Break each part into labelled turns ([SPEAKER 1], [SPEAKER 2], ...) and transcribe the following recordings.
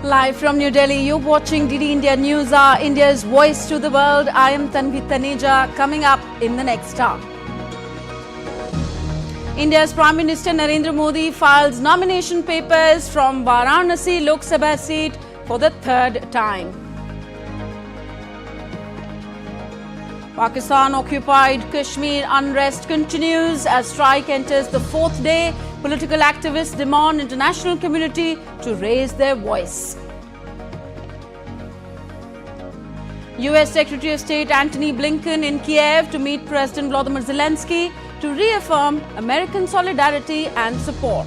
[SPEAKER 1] Live from New Delhi, you're watching DD India NewsHour, India's voice to the world. I am Tanvi Taneja. Coming up in the next hour, India's Prime Minister Narendra Modi files nomination papers from Varanasi Lok Sabha seat for the third time. Pakistan-occupied Kashmir unrest continues as strike enters the fourth day. Political activists demand international community to raise their voice. US Secretary of State Antony Blinken in Kiev to meet President Volodymyr Zelensky to reaffirm American solidarity and support.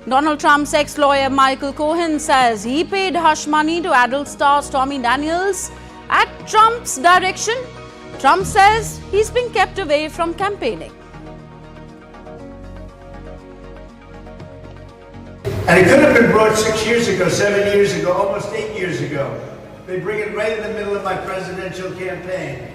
[SPEAKER 1] Donald Trump's ex-lawyer Michael Cohen says he paid hush money to adult star Stormy Daniels at Trump's direction. Trump says he's been kept away from campaigning.
[SPEAKER 2] And it could have been brought 6 years ago, 7 years ago, almost 8 years ago. They bring it right in the middle of my presidential campaign.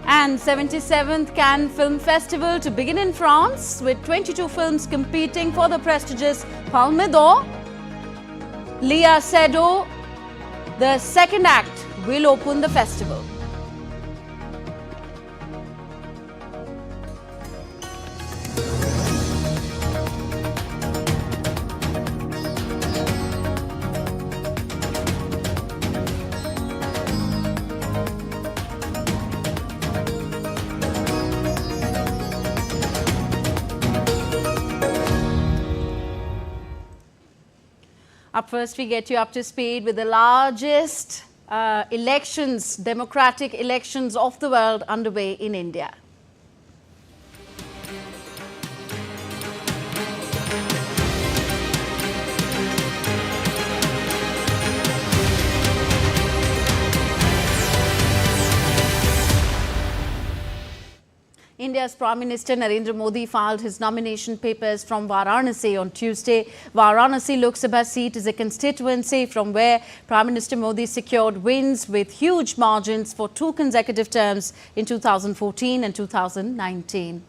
[SPEAKER 1] And 77th Cannes Film Festival to begin in France, with 22 films competing for the prestigious Palme d'Or. Lia Seydoux, the second act, will open the festival. Up first, we get you up to speed with the largest elections, democratic elections of the world underway in India. India's Prime Minister Narendra Modi filed his nomination papers from Varanasi on Tuesday. Varanasi Lok Sabha seat is a constituency from where Prime Minister Modi secured wins with huge margins for 2 consecutive terms in 2014 and 2019.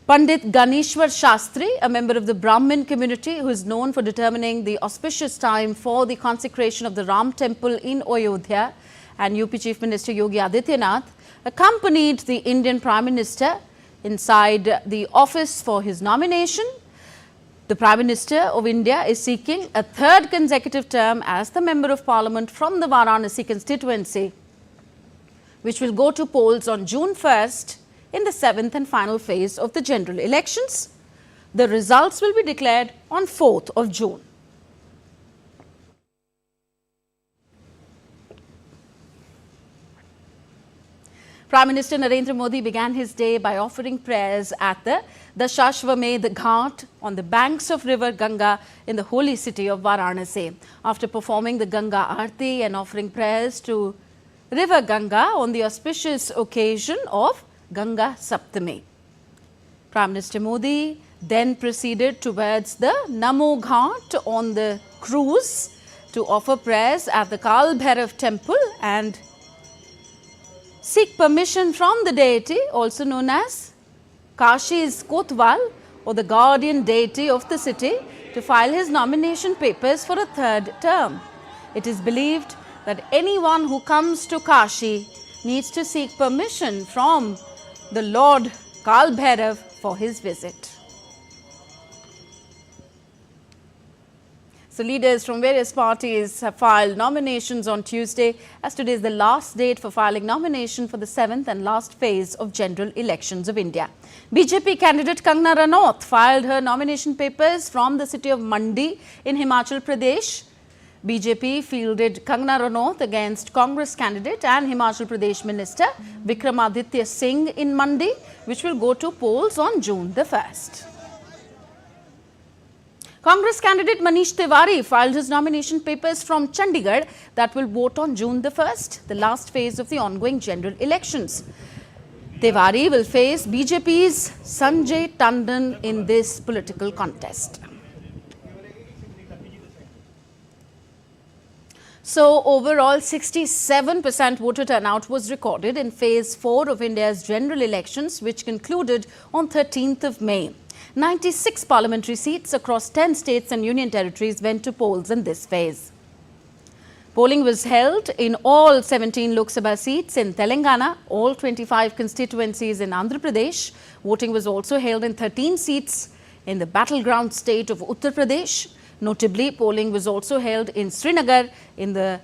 [SPEAKER 1] Pandit Ganeshwar Shastri, a member of the Brahmin community who is known for determining the auspicious time for the consecration of the Ram temple in Ayodhya, and UP Chief Minister Yogi Adityanath, accompanied the Indian Prime Minister inside the office for his nomination. The Prime Minister of India is seeking a third consecutive term as the Member of Parliament from the Varanasi constituency, which will go to polls on June 1st in the 7th and final phase of the general elections. The results will be declared on 4th of June. Prime Minister Narendra Modi began his day by offering prayers at the Dashashwamedh Ghat on the banks of river Ganga in the holy city of Varanasi. After performing the Ganga Aarti and offering prayers to river Ganga on the auspicious occasion of Ganga Saptami, Prime Minister Modi then proceeded towards the Namo Ghat on the cruise to offer prayers at the Kal Bhairav temple and seek permission from the deity, also known as Kashi's Kotwal, or the guardian deity of the city, to file his nomination papers for a third term. It is believed that anyone who comes to Kashi needs to seek permission from the Lord Kal Bhairav for his visit. So leaders from various parties have filed nominations on Tuesday, as today is the last date for filing nomination for the 7th and last phase of general elections of India. BJP candidate Kangana Ranaut filed her nomination papers from the city of Mandi in Himachal Pradesh. BJP fielded Kangana Ranaut against Congress candidate and Himachal Pradesh Minister Vikramaditya Singh in Mandi, which will go to polls on June the 1st. Congress candidate Manish Tiwari filed his nomination papers from Chandigarh that will vote on June the 1st, the last phase of the ongoing general elections. Tiwari will face BJP's Sanjay Tandon in this political contest. So, overall 67% voter turnout was recorded in Phase 4 of India's general elections, which concluded on 13th of May. 96 parliamentary seats across 10 states and union territories went to polls in this phase. Polling was held in all 17 Lok Sabha seats in Telangana, all 25 constituencies in Andhra Pradesh. Voting was also held in 13 seats in the battleground state of Uttar Pradesh. Notably, polling was also held in Srinagar in the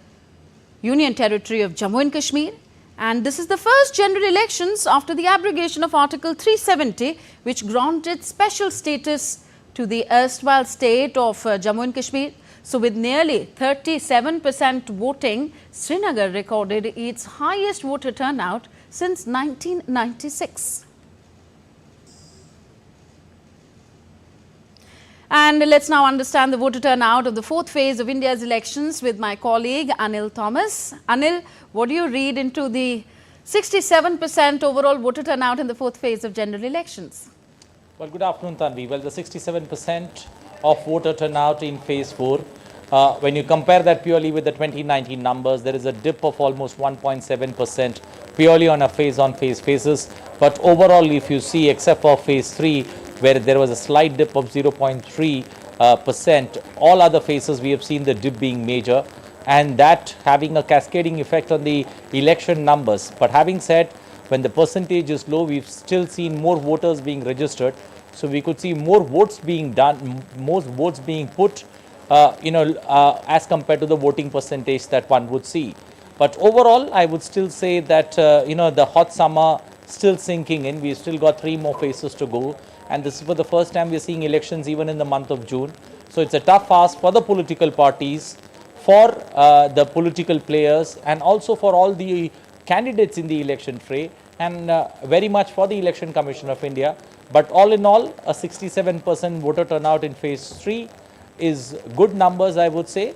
[SPEAKER 1] Union Territory of Jammu and Kashmir. And this is the first general elections after the abrogation of Article 370, which granted special status to the erstwhile state of Jammu and Kashmir. So, with nearly 37% voting, Srinagar recorded its highest voter turnout since 1996. And let's now understand the voter turnout of the fourth phase of India's elections with my colleague Anil Thomas. Anil, what do you read into the 67% overall voter turnout in the fourth phase of general elections?
[SPEAKER 3] Well, good afternoon, Tanvi. Well, the 67% of voter turnout in phase 4, when you compare that purely with the 2019 numbers, there is a dip of almost 1.7% purely on a phase-on-phase basis. But overall, if you see, except for phase 3, where there was a slight dip of 0.3%, all other phases we have seen the dip being major, and that having a cascading effect on the election numbers. But having said, when the percentage is low, we've still seen more voters being registered. So we could see more votes being done, more votes being put, as compared to the voting percentage that one would see. But overall, I would still say that, the hot summer still sinking in. We've still got 3 more phases to go. And this is for the first time we're seeing elections even in the month of June. So it's a tough ask for the political parties, for the political players, and also for all the candidates in the election fray, and very much for the Election Commission of India. But all in all, a 67% voter turnout in phase 3 is good numbers, I would say,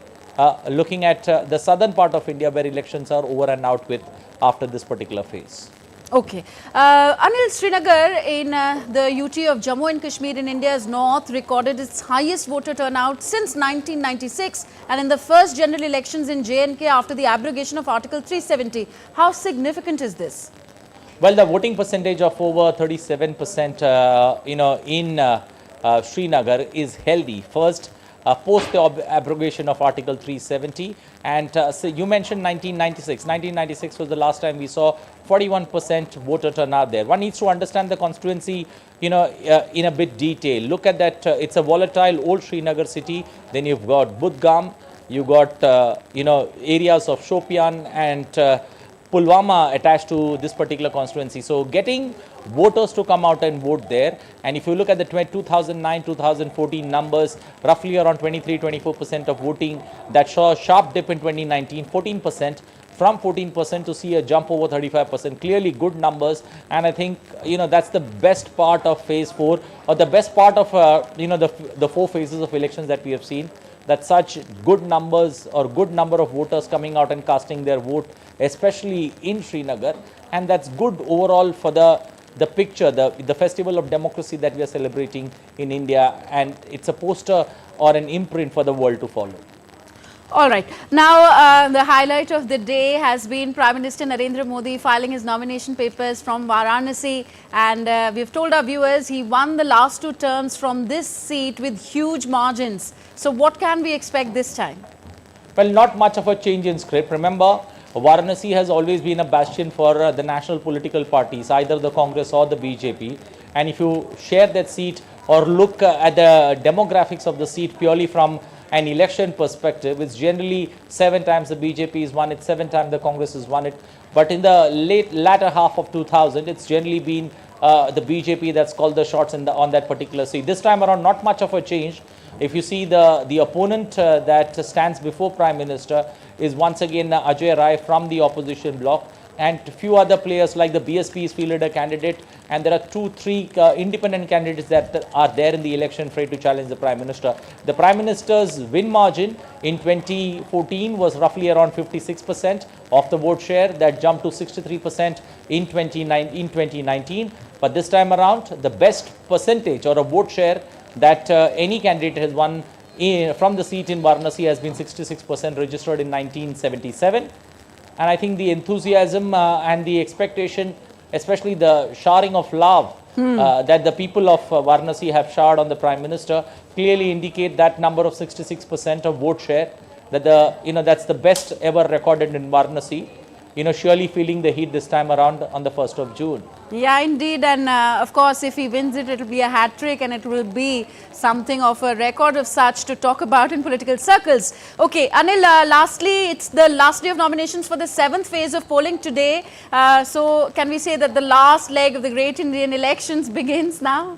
[SPEAKER 3] looking at the southern part of India where elections are over and out with after this particular phase.
[SPEAKER 1] Okay. Anil, Srinagar in the UT of Jammu and Kashmir in India's north recorded its highest voter turnout since 1996, and in the first general elections in J&K after the abrogation of Article 370. How significant is this?
[SPEAKER 3] Well, the voting percentage of over 37%, in Srinagar is healthy. First, post the abrogation of Article 370, and so you mentioned 1996. 1996 was the last time we saw 41% voter turnout there. One needs to understand the constituency, in a bit detail. Look at that. It's a volatile old Srinagar city. Then you've got Budgam, you got areas of Shopian and Pulwama attached to this particular constituency. So getting voters to come out and vote there, and if you look at the 2009-2014 numbers, roughly around 23-24% of voting, that saw a sharp dip in 2019, 14%, from 14% to see a jump over 35%. Clearly good numbers, and I think that's the best part of phase 4, or the best part of the 4 phases of elections that we have seen, that such good numbers or good number of voters coming out and casting their vote, especially in Srinagar, and that's good overall for the picture, the festival of democracy that we are celebrating in India, and it's a poster or an imprint for the world to follow.
[SPEAKER 1] All right. Now, the highlight of the day has been Prime Minister Narendra Modi filing his nomination papers from Varanasi, and we've told our viewers he won the last 2 terms from this seat with huge margins. So what can we expect this time?
[SPEAKER 3] Well, not much of a change in script. Remember, Varanasi has always been a bastion for the national political parties, either the Congress or the BJP. And if you share that seat or look at the demographics of the seat purely from an election perspective, it's generally 7 times the BJP has won it, 7 times the Congress has won it. But in the latter half of 2000, it's generally been the BJP that's called the shots on that particular seat. This time around, not much of a change. If you see the opponent that stands before Prime Minister is once again Ajay Rai from the opposition bloc, and a few other players like the BSP is fielded a candidate, and there are 2-3 independent candidates that are there in the election fray to challenge the Prime Minister. The Prime Minister's win margin in 2014 was roughly around 56% of the vote share. That jumped to 63% in 2019. But this time around, the best percentage or a vote share that any candidate has won from the seat in Varanasi has been 66% registered in 1977. And I think the enthusiasm and the expectation, especially the showering of love that the people of Varanasi have showered on the Prime Minister, clearly indicate that number of 66% of vote share, that that's the best ever recorded in Varanasi. Surely feeling the heat this time around on the 1st of June.
[SPEAKER 1] Yeah, indeed. And of course, if he wins it, it will be a hat trick and it will be something of a record of such to talk about in political circles. Okay, Anil, lastly, it's the last day of nominations for the 7th phase of polling today. So can we say that the last leg of the great Indian elections begins now?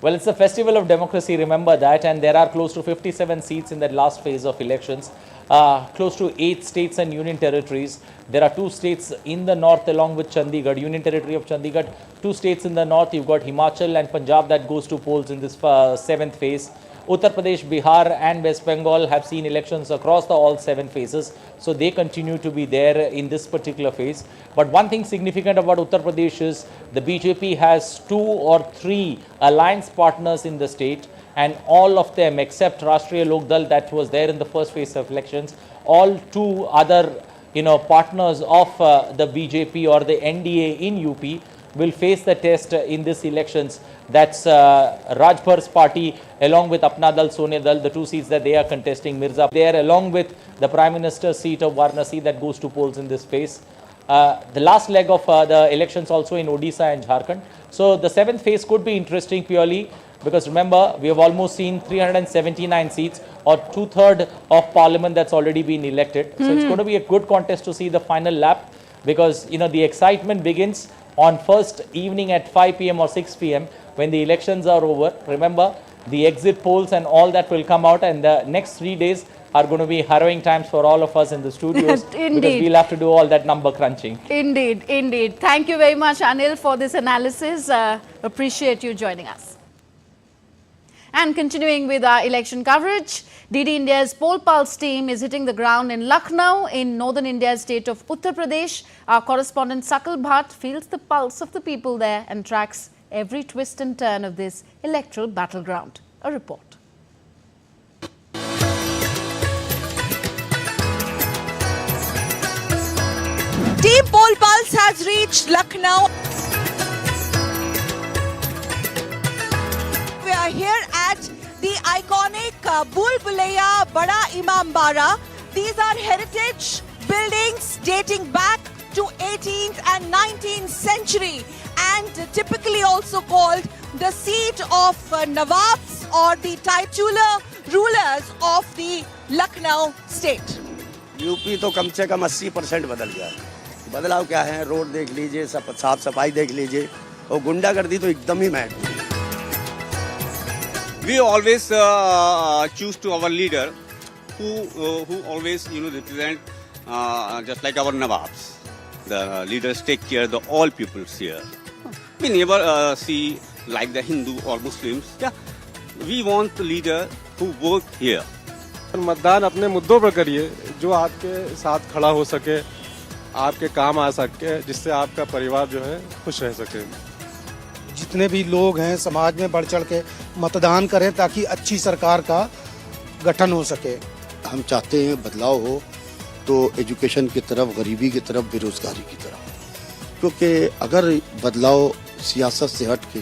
[SPEAKER 3] Well, it's a festival of democracy, remember that, and there are close to 57 seats in that last phase of elections. Close to 8 states and union territories. There are 2 states in the north along with Chandigarh, union territory of Chandigarh. 2 states in the north, you've got Himachal and Punjab that goes to polls in this 7th phase. Uttar Pradesh, Bihar and West Bengal have seen elections across all 7 phases. So they continue to be there in this particular phase. But one thing significant about Uttar Pradesh is the BJP has 2 or 3 alliance partners in the state. And all of them except Rashtriya Lok Dal that was there in the first phase of elections, all 2 other partners of the BJP or the NDA in UP will face the test in this elections. That's Rajbhar's party along with Apna Dal, Sonia Dal, the 2 seats that they are contesting. Mirza there along with the Prime Minister's seat of Varanasi that goes to polls in this phase. The last leg of the elections also in Odisha and Jharkhand. So the 7th phase could be interesting purely because remember, we have almost seen 379 seats or 2/3 of parliament that's already been elected. So it's going to be a good contest to see the final lap because, the excitement begins on first evening at 5 p.m. or 6 p.m. when the elections are over. Remember, the exit polls and all that will come out, and the next 3 days are going to be harrowing times for all of us in the studios because we'll have to do all that number crunching.
[SPEAKER 1] Indeed, indeed. Thank you very much, Anil, for this analysis. Appreciate you joining us. And continuing with our election coverage, DD India's Poll Pulse team is hitting the ground in Lucknow in northern India's state of Uttar Pradesh. Our correspondent Chabahar feels the pulse of the people there and tracks every twist and turn of this electoral battleground. A report.
[SPEAKER 4] Team Poll Pulse has reached Lucknow. We are here at the iconic Bulbulaya Bada Imam Bara. These are heritage buildings dating back to 18th and 19th century and typically also called the seat of Nawabs or the titular rulers of the Lucknow state.
[SPEAKER 5] UP तो कम से कम 80% बदल गया। बदलाव क्या है? Road देख लीजिए, सब साफ सफाई देख लीजिए और गुंडागर्दी तो एकदम ही mat.
[SPEAKER 6] We always choose to our leader who always represent just like our Nawabs. The leaders take care of all peoples here. We never see like the Hindu or Muslims. Yeah, we want the leader who work here.
[SPEAKER 7] मतदान अपने मुद्दों पर करिए जो आपके साथ खड़ा हो सके, आपके काम आ सके, जिससे आपका परिवार जो है खुश रह सके।
[SPEAKER 8] जितने भी लोग हैं समाज में बढ़ चढ़ के मतदान करें ताकि अच्छी सरकार का गठन हो सके।
[SPEAKER 9] हम चाहते हैं बदलाव हो तो एजुकेशन की तरफ, गरीबी की तरफ, बेरोजगारी की तरफ, क्योंकि अगर बदलाव सियासत से हट के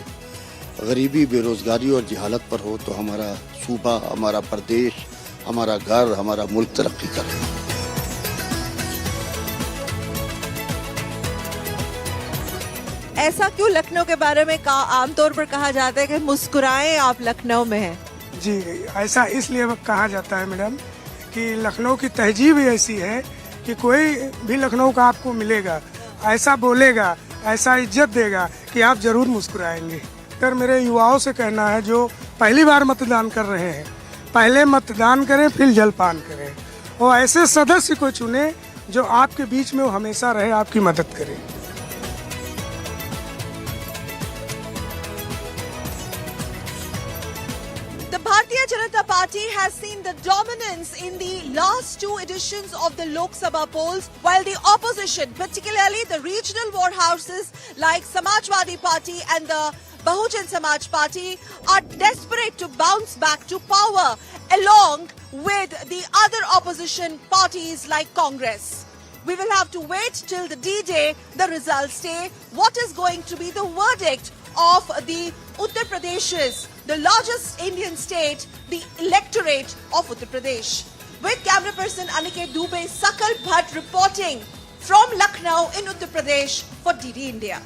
[SPEAKER 9] गरीबी, बेरोजगारी और जहालत पर हो तो हमारा सूबा, हमारा प्रदेश, हमारा घर, हमारा मुल्क तरक्की करे।
[SPEAKER 4] ऐसा क्यों लखनऊ के बारे में आमतौर पर कहा जाता है कि मुस्कुराएं आप लखनऊ में हैं?
[SPEAKER 10] जी, ऐसा इसलिए कहा जाता है मैडम कि लखनऊ की तहजीब ही ऐसी है कि कोई भी लखनऊ का आपको मिलेगा, ऐसा बोलेगा, ऐसा इज्जत देगा कि आप जरूर मुस्कुराएंगे। कर मेरे युवाओं से कहना है जो पहली बार मतदान कर रहे हैं, पहले मतदान करें फिर जलपान करें और ऐसे सदस्य को चुने जो आपके बीच में वो हमेशा रहे, आपकी मदद करे।
[SPEAKER 4] The Bharatiya Janata Party has seen the dominance in the last 2 editions of the Lok Sabha polls, while the opposition, particularly the regional war houses like Samajwadi Party and the Bahujan Samaj Party are desperate to bounce back to power along with the other opposition parties like Congress. We will have to wait till the D-Day, the results day. What is going to be the verdict of the Uttar Pradesh's, the largest Indian state, the electorate of Uttar Pradesh? With camera person Aniket Dubey, Sakal Bhatt reporting from Lucknow in Uttar Pradesh for DD India.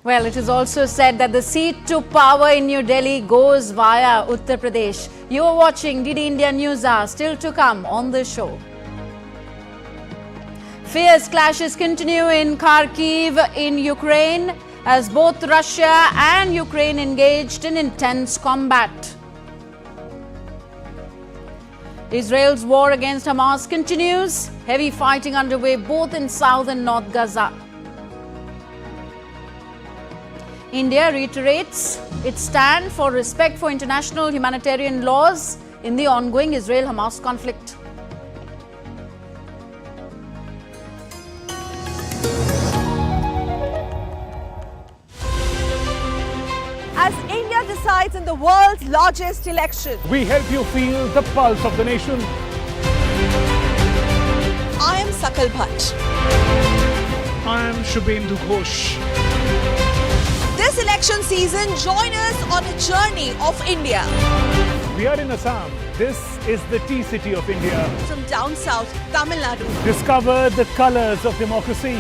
[SPEAKER 1] Well, it is also said that the seat to power in New Delhi goes via Uttar Pradesh. You are watching DD India NewsHour, still to come on the show. Fierce clashes continue in Kharkiv in Ukraine as both Russia and Ukraine engaged in intense combat. Israel's war against Hamas continues. Heavy fighting underway both in South and North Gaza. India reiterates its stand for respect for international humanitarian laws in the ongoing Israel-Hamas conflict.
[SPEAKER 4] As India decides in the world's largest election,
[SPEAKER 11] we help you feel the pulse of the nation.
[SPEAKER 4] I am Sakal Bhatt.
[SPEAKER 11] I am Shubhendu Ghosh.
[SPEAKER 4] This election season, join us on a journey of India.
[SPEAKER 11] We are in Assam. This is the tea city of India.
[SPEAKER 4] From down south, Tamil Nadu.
[SPEAKER 11] Discover the colors of democracy.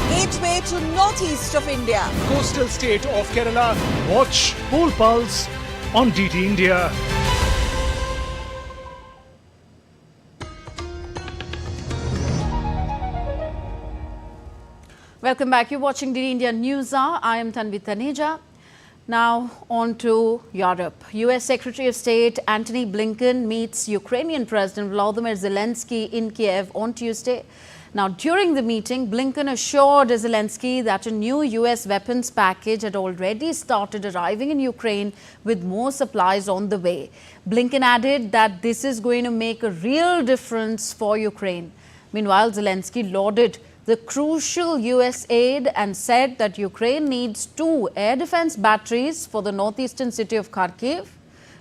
[SPEAKER 4] Gateway to northeast of India.
[SPEAKER 11] Coastal state of Kerala. Watch Poll Pulse on DD India.
[SPEAKER 1] Welcome back. You're watching DD India NewsHour. I am Tanvi Taneja. Now on to Europe. US Secretary of State Antony Blinken meets Ukrainian President Volodymyr Zelensky in Kiev on Tuesday. Now, during the meeting, Blinken assured Zelensky that a new US weapons package had already started arriving in Ukraine with more supplies on the way. Blinken added that this is going to make a real difference for Ukraine. Meanwhile, Zelensky lauded the crucial US aid and said that Ukraine needs 2 air defense batteries for the northeastern city of Kharkiv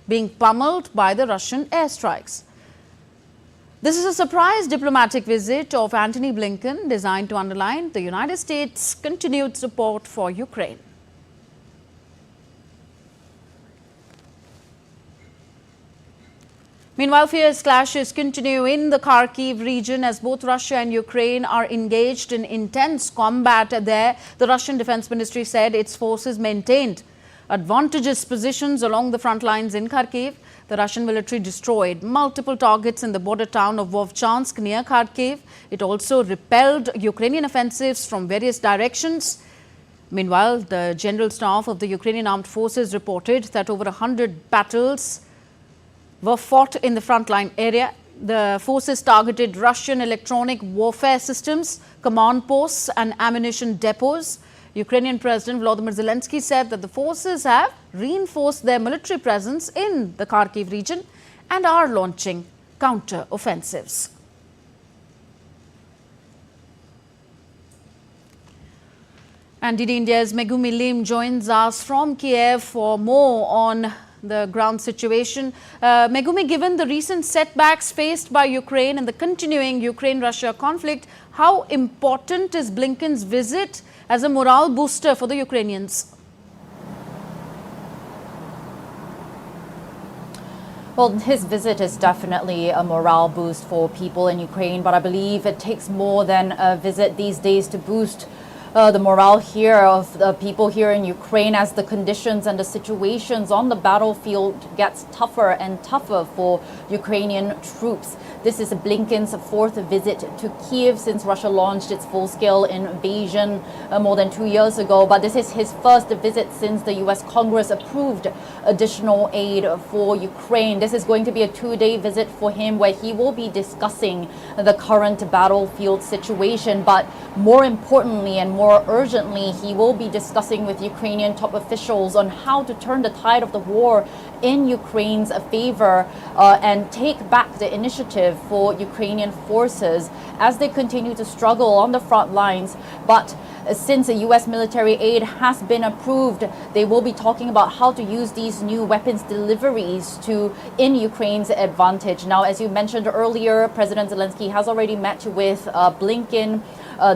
[SPEAKER 1] being pummeled by the Russian airstrikes. This is a surprise diplomatic visit of Antony Blinken designed to underline the United States' continued support for Ukraine. Meanwhile, fierce clashes continue in the Kharkiv region as both Russia and Ukraine are engaged in intense combat there. The Russian Defense Ministry said its forces maintained advantageous positions along the front lines in Kharkiv. The Russian military destroyed multiple targets in the border town of Vovchansk near Kharkiv. It also repelled Ukrainian offensives from various directions. Meanwhile, the General Staff of the Ukrainian Armed Forces reported that over 100 battles were fought in the frontline area. The forces targeted Russian electronic warfare systems, command posts and ammunition depots. Ukrainian President Volodymyr Zelensky said that the forces have reinforced their military presence in the Kharkiv region and are launching counter-offensives. And DD India's Megumi Lim joins us from Kiev for more on the ground situation. Megumi, given the recent setbacks faced by Ukraine and the continuing Ukraine-Russia conflict, how important is Blinken's visit as a morale booster for the Ukrainians?
[SPEAKER 12] Well, his visit is definitely a morale boost for people in Ukraine, but I believe it takes more than a visit these days to boost the morale here of the people here in Ukraine as the conditions and the situations on the battlefield gets tougher and tougher for Ukrainian troops. This is Blinken's 4th visit to Kiev since Russia launched its full-scale invasion more than 2 years ago. But this is his first visit since the U.S. Congress approved additional aid for Ukraine. This is going to be a 2-day visit for him where he will be discussing the current battlefield situation. But more importantly and more urgently, he will be discussing with Ukrainian top officials on how to turn the tide of the war in Ukraine's favor and take back the initiative for Ukrainian forces as they continue to struggle on the front lines. But since the U.S. military aid has been approved, they will be talking about how to use these new weapons deliveries in Ukraine's advantage. Now, as you mentioned earlier, President Zelensky has already met with Blinken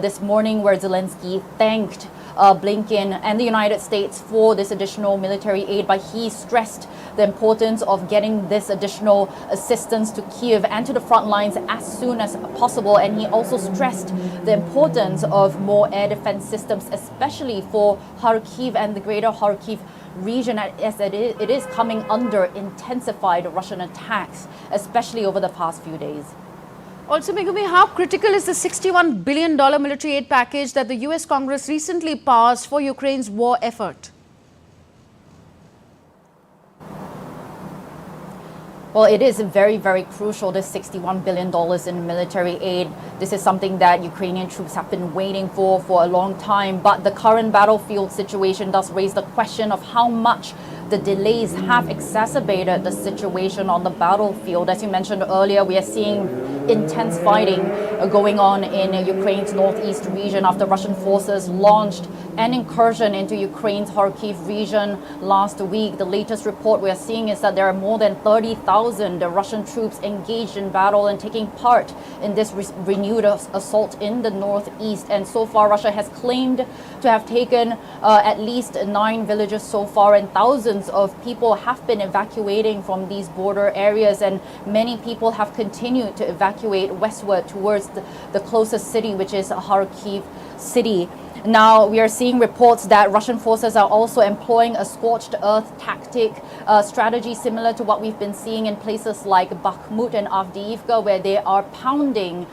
[SPEAKER 12] this morning, where Zelensky thanked Blinken and the United States for this additional military aid, but he stressed the importance of getting this additional assistance to Kyiv and to the front lines as soon as possible. And he also stressed the importance of more air defense systems, especially for Kharkiv and the greater Kharkiv region, as it is coming under intensified Russian attacks, especially over the past few days.
[SPEAKER 1] Also, Megumi, how critical is the $61 billion military aid package that the U.S. Congress recently passed for Ukraine's war effort?
[SPEAKER 12] Well, it is very, very crucial, this $61 billion in military aid. This is something that Ukrainian troops have been waiting for a long time. But the current battlefield situation does raise the question of how much the delays have exacerbated the situation on the battlefield. As you mentioned earlier, we are seeing intense fighting going on in Ukraine's northeast region after Russian forces launched an incursion into Ukraine's Kharkiv region last week. The latest report we are seeing is that there are more than 30,000 Russian troops engaged in battle and taking part in this renewed assault in the northeast. And so far, Russia has claimed to have taken at least 9 villages so far, and thousands of people have been evacuating from these border areas, and many people have continued to evacuate westward towards the closest city, which is Kharkiv city. Now, we are seeing reports that Russian forces are also employing a scorched earth tactic strategy similar to what we've been seeing in places like Bakhmut and Avdiivka, where they are pounding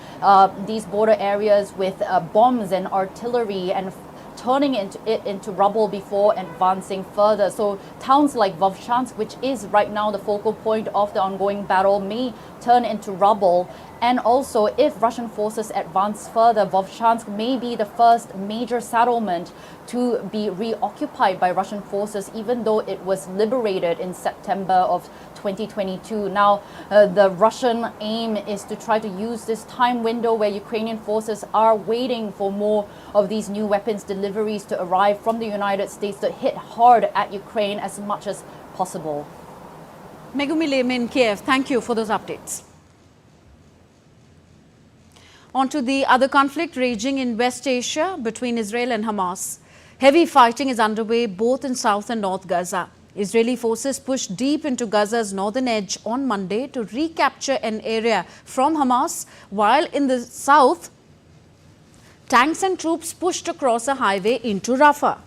[SPEAKER 12] these border areas with bombs and artillery and turning it into rubble before advancing further. So towns like Vovchansk, which is right now the focal point of the ongoing battle, may turn into rubble. And also, if Russian forces advance further, Vovchansk may be the first major settlement to be reoccupied by Russian forces, even though it was liberated in September of 2022. Now, the Russian aim is to try to use this time window where Ukrainian forces are waiting for more of these new weapons deliveries to arrive from the United States to hit hard at Ukraine as much as possible.
[SPEAKER 1] Megumi Lem in Kiev, thank you for those updates. On to the other conflict raging in West Asia between Israel and Hamas. Heavy fighting is underway both in South and North Gaza. Israeli forces pushed deep into Gaza's northern edge on Monday to recapture an area from Hamas, while in the south, tanks and troops pushed across a highway into Rafah.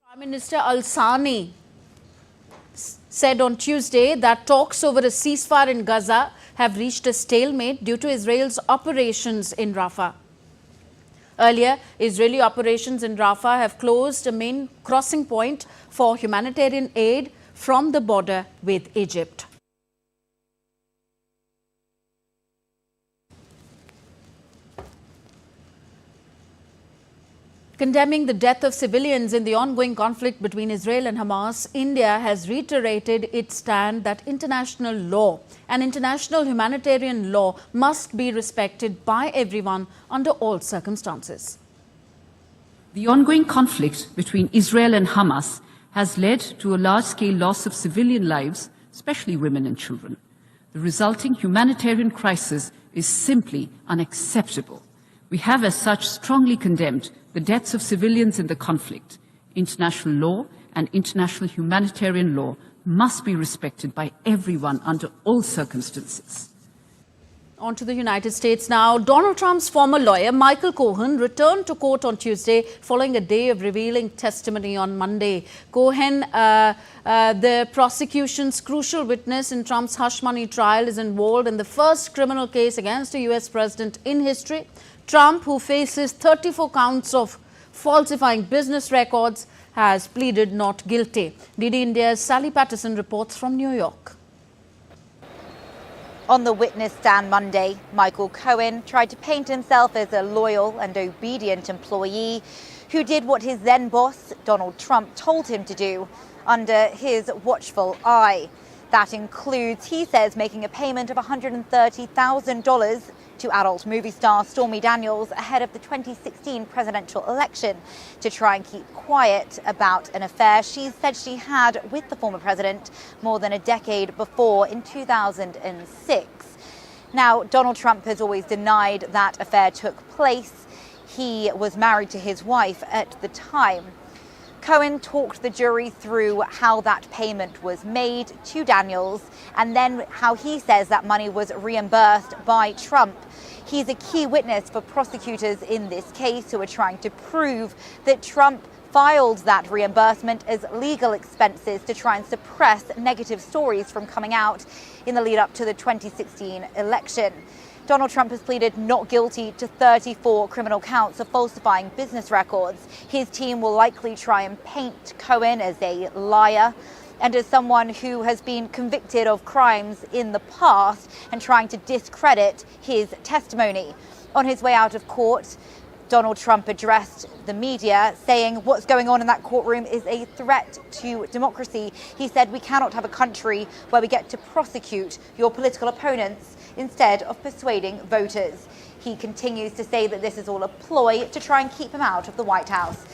[SPEAKER 1] Prime Minister Al-Sani said on Tuesday that talks over a ceasefire in Gaza have reached a stalemate due to Israel's operations in Rafah. Earlier, Israeli operations in Rafah have closed a main crossing point for humanitarian aid from the border with Egypt. Condemning the death of civilians in the ongoing conflict between Israel and Hamas, India has reiterated its stand that international law and international humanitarian law must be respected by everyone under all circumstances.
[SPEAKER 13] The ongoing conflict between Israel and Hamas has led to a large-scale loss of civilian lives, especially women and children. The resulting humanitarian crisis is simply unacceptable. We have as such strongly condemned the deaths of civilians in the conflict. International law and international humanitarian law must be respected by everyone under all circumstances.
[SPEAKER 1] On to the United States now. Donald Trump's former lawyer, Michael Cohen, returned to court on Tuesday following a day of revealing testimony on Monday. Cohen, the prosecution's crucial witness in Trump's hush money trial, is involved in the first criminal case against a U.S. president in history. Trump, who faces 34 counts of falsifying business records, has pleaded not guilty. DD India's Sally Patterson reports from New York.
[SPEAKER 14] On the witness stand Monday, Michael Cohen tried to paint himself as a loyal and obedient employee who did what his then boss, Donald Trump, told him to do under his watchful eye. That includes, he says, making a payment of $130,000 to adult movie star Stormy Daniels ahead of the 2016 presidential election to try and keep quiet about an affair she said she had with the former president more than a decade before in 2006. Now, Donald Trump has always denied that affair took place. He was married to his wife at the time. Cohen talked the jury through how that payment was made to Daniels and then how he says that money was reimbursed by Trump. He's a key witness for prosecutors in this case who are trying to prove that Trump filed that reimbursement as legal expenses to try and suppress negative stories from coming out in the lead up to the 2016 election. Donald Trump has pleaded not guilty to 34 criminal counts of falsifying business records. His team will likely try and paint Cohen as a liar and as someone who has been convicted of crimes in the past and trying to discredit his testimony. On his way out of court, Donald Trump addressed the media, saying what's going on in that courtroom is a threat to democracy. He said, "We cannot have a country where we get to prosecute your political opponents instead of persuading voters." He continues to say that this is all a ploy to try and keep him out of the White House.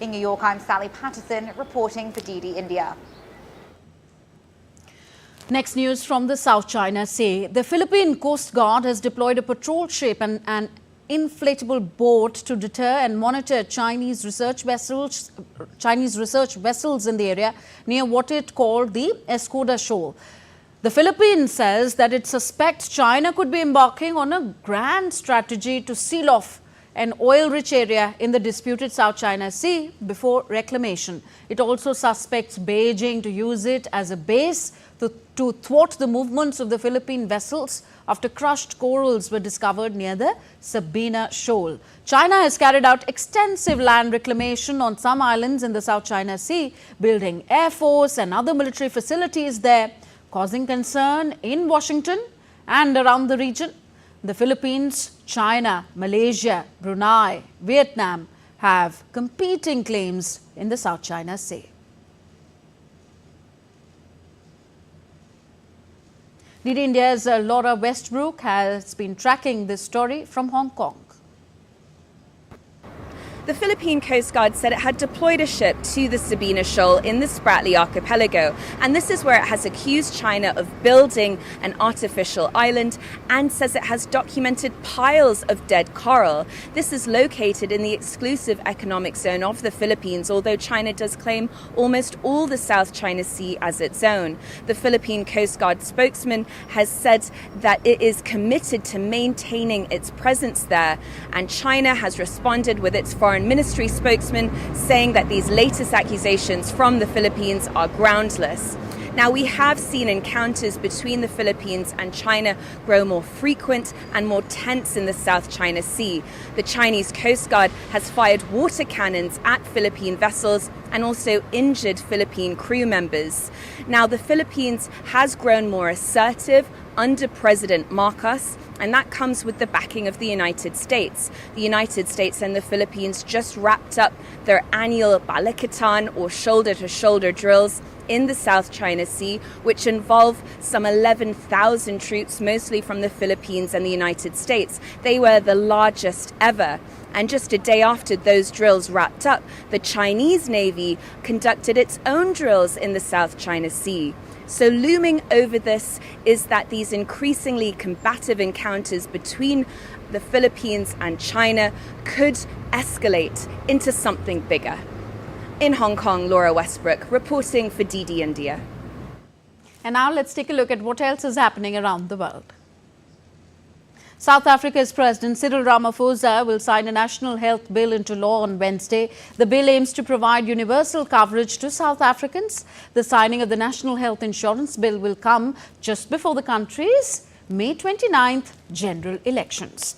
[SPEAKER 14] In New York, I'm Sally Patterson reporting for DD India.
[SPEAKER 1] Next news from the South China Sea. The Philippine Coast Guard has deployed a patrol ship and an inflatable boat to deter and monitor Chinese research vessels in the area near what it called the Escoda Shoal. The Philippines says that it suspects China could be embarking on a grand strategy to seal off an oil-rich area in the disputed South China Sea before reclamation. It also suspects Beijing to use it as a base to thwart the movements of the Philippine vessels after crushed corals were discovered near the Sabina Shoal. China has carried out extensive land reclamation on some islands in the South China Sea, building air force and other military facilities there, causing concern in Washington and around the region. The Philippines, China, Malaysia, Brunei, Vietnam have competing claims in the South China Sea. DD India's Laura Westbrook has been tracking this story from Hong Kong.
[SPEAKER 15] The Philippine Coast Guard said it had deployed a ship to the Sabina Shoal in the Spratly Archipelago, and this is where it has accused China of building an artificial island and says it has documented piles of dead coral. This is located in the exclusive economic zone of the Philippines, although China does claim almost all the South China Sea as its own. The Philippine Coast Guard spokesman has said that it is committed to maintaining its presence there, and China has responded with its Foreign Ministry spokesman saying that these latest accusations from the Philippines are groundless. Now, we have seen encounters between the Philippines and China grow more frequent and more tense in the South China Sea. The Chinese Coast Guard has fired water cannons at Philippine vessels and also injured Philippine crew members. Now, the Philippines has grown more assertive under President Marcos, and that comes with the backing of the United States. The United States and the Philippines just wrapped up their annual Balikatan or shoulder-to-shoulder drills in the South China Sea, which involve some 11,000 troops, mostly from the Philippines and the United States. They were the largest ever. And just a day after those drills wrapped up, the Chinese Navy conducted its own drills in the South China Sea. So looming over this is that these increasingly combative encounters between the Philippines and China could escalate into something bigger. In Hong Kong, Laura Westbrook reporting for DD India.
[SPEAKER 1] And now let's take a look at what else is happening around the world. South Africa's President Cyril Ramaphosa will sign a national health bill into law on Wednesday. The bill aims to provide universal coverage to South Africans. The signing of the National Health Insurance Bill will come just before the country's May 29th general elections.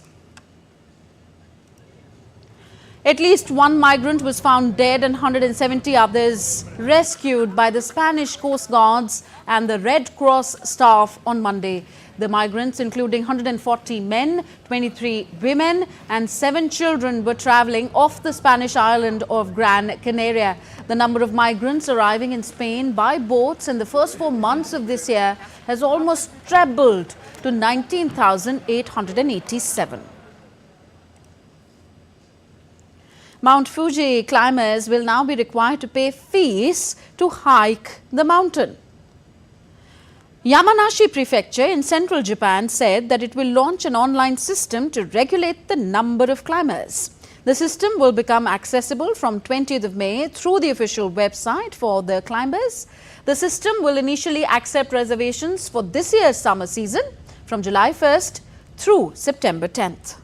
[SPEAKER 1] At least one migrant was found dead and 170 others rescued by the Spanish Coast Guards and the Red Cross staff on Monday. The migrants, including 140 men, 23 women and 7 children, were travelling off the Spanish island of Gran Canaria. The number of migrants arriving in Spain by boats in the first 4 months of this year has almost trebled to 19,887. Mount Fuji climbers will now be required to pay fees to hike the mountain. Yamanashi Prefecture in central Japan said that it will launch an online system to regulate the number of climbers. The system will become accessible from 20th of May through the official website for the climbers. The system will initially accept reservations for this year's summer season from July 1st through September 10th.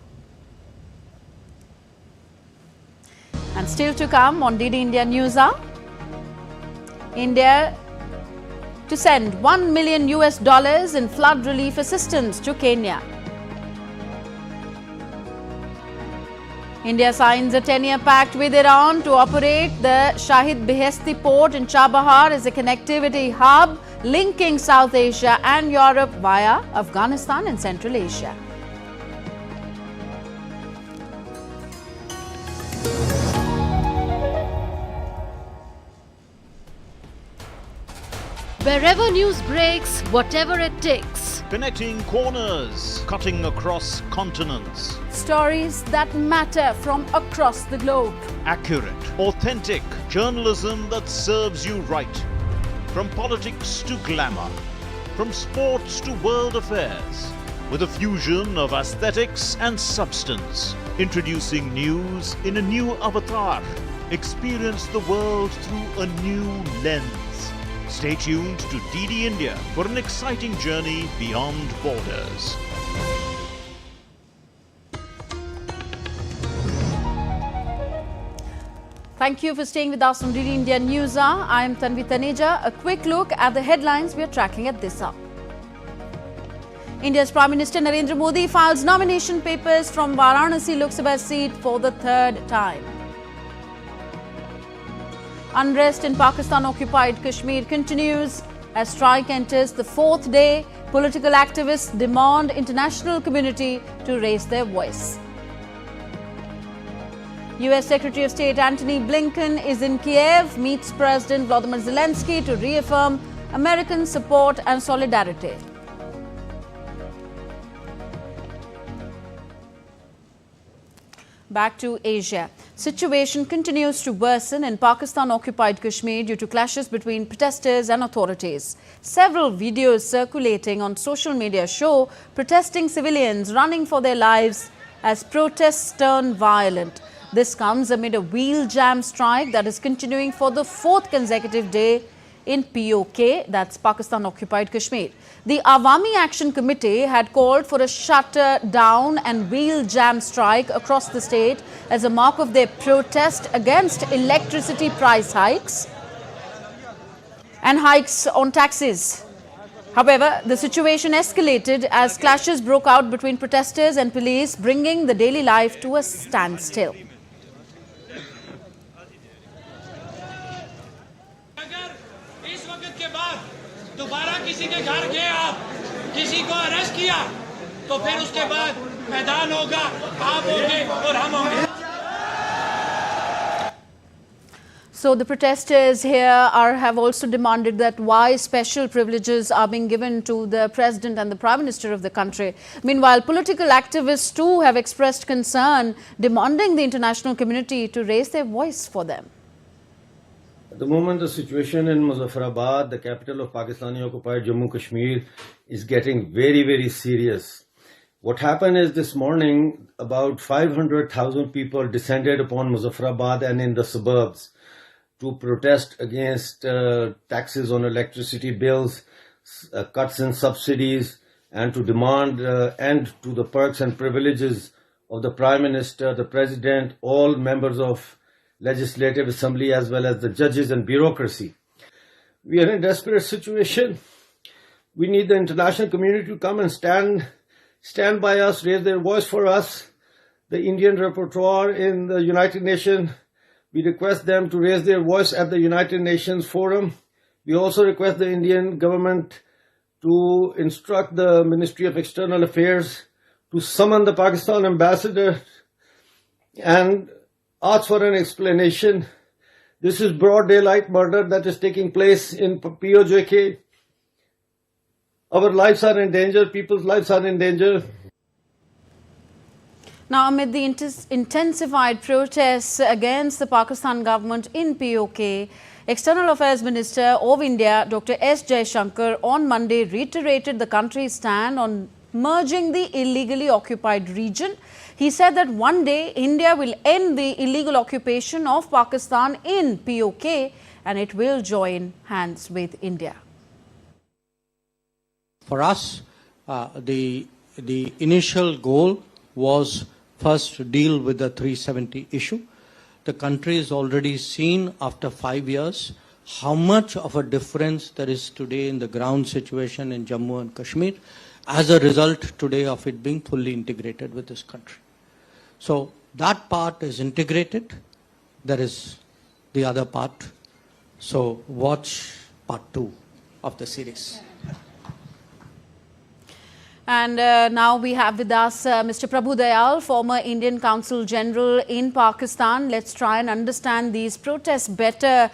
[SPEAKER 1] And still to come on DD India NewsHour, India to send $1 million in flood relief assistance to Kenya. India signs a 10-year pact with Iran to operate the Shahid Beheshti port in Chabahar as a connectivity hub linking South Asia and Europe via Afghanistan and Central Asia.
[SPEAKER 16] Wherever news breaks, whatever it takes.
[SPEAKER 11] Connecting corners, cutting across continents.
[SPEAKER 1] Stories that matter from across the globe.
[SPEAKER 11] Accurate, authentic journalism that serves you right. From politics to glamour, from sports to world affairs, with a fusion of aesthetics and substance. Introducing news in a new avatar. Experience the world through a new lens. Stay tuned to DD India for an exciting journey beyond borders.
[SPEAKER 1] Thank you for staying with us on DD India NewsHour. I am Tanvi Taneja. A quick look at the headlines we are tracking at this hour. India's Prime Minister Narendra Modi files nomination papers from Varanasi Lok Sabha seat for the third time. Unrest in Pakistan-occupied Kashmir continues as strike enters the fourth day. Political activists demand international community to raise their voice. US Secretary of State Antony Blinken is in Kiev, meets President Volodymyr Zelensky to reaffirm American support and solidarity. Back to Asia. Situation continues to worsen in Pakistan-occupied Kashmir due to clashes between protesters and authorities. Several videos circulating on social media show protesting civilians running for their lives as protests turn violent. This comes amid a wheel jam strike that is continuing for the fourth consecutive day in POK, that's Pakistan-occupied Kashmir. The Awami Action Committee had called for a shutter down and wheel jam strike across the state as a mark of their protest against electricity price hikes and hikes on taxes. However, the situation escalated as clashes broke out between protesters and police, bringing the daily life to a standstill.
[SPEAKER 17] दोबारा किसी के घर गए आप किसी को arrest किया तो फिर उसके बाद मैदान होगा आप होंगे और हम होंगे.
[SPEAKER 1] So the protesters here have also demanded that why special privileges are being given to the president and the prime minister of the country. Meanwhile, political activists too have expressed concern, demanding the international community to raise their voice for them.
[SPEAKER 18] At the moment, the situation in Muzaffarabad, the capital of Pakistani-occupied Jammu Kashmir, is getting very, very serious. What happened is this morning, about 500,000 people descended upon Muzaffarabad and in the suburbs to protest against taxes on electricity bills, cuts in subsidies, and to demand end to the perks and privileges of the Prime Minister, the President, all members of Legislative Assembly as well as the judges and bureaucracy. We are in a desperate situation. We need the international community to come and stand by us, raise their voice for us. the Indian repertoire in the United Nations. We request them to raise their voice at the United Nations Forum. We also request the Indian government to instruct the Ministry of External Affairs to summon the Pakistan ambassador and ask for an explanation. This is broad daylight murder that is taking place in POJK. Our lives are in danger, people's lives are in danger.
[SPEAKER 1] Now, amid the intensified protests against the Pakistan government in POK, External Affairs Minister of India, Dr. S. Jaishankar, on Monday reiterated the country's stand on merging the illegally occupied region. He said that one day India will end the illegal occupation of Pakistan in POK and it will join hands with India.
[SPEAKER 19] For us, the initial goal was first to deal with the 370 issue. The country has already seen after 5 years how much of a difference there is today in the ground situation in Jammu and Kashmir as a result today of it being fully integrated with this country. So that part is integrated. There is the other part. So watch part 2 of the series.
[SPEAKER 1] And now we have with us Mr. Prabhu Dayal, former Indian Consul General in Pakistan. Let's try and understand these protests better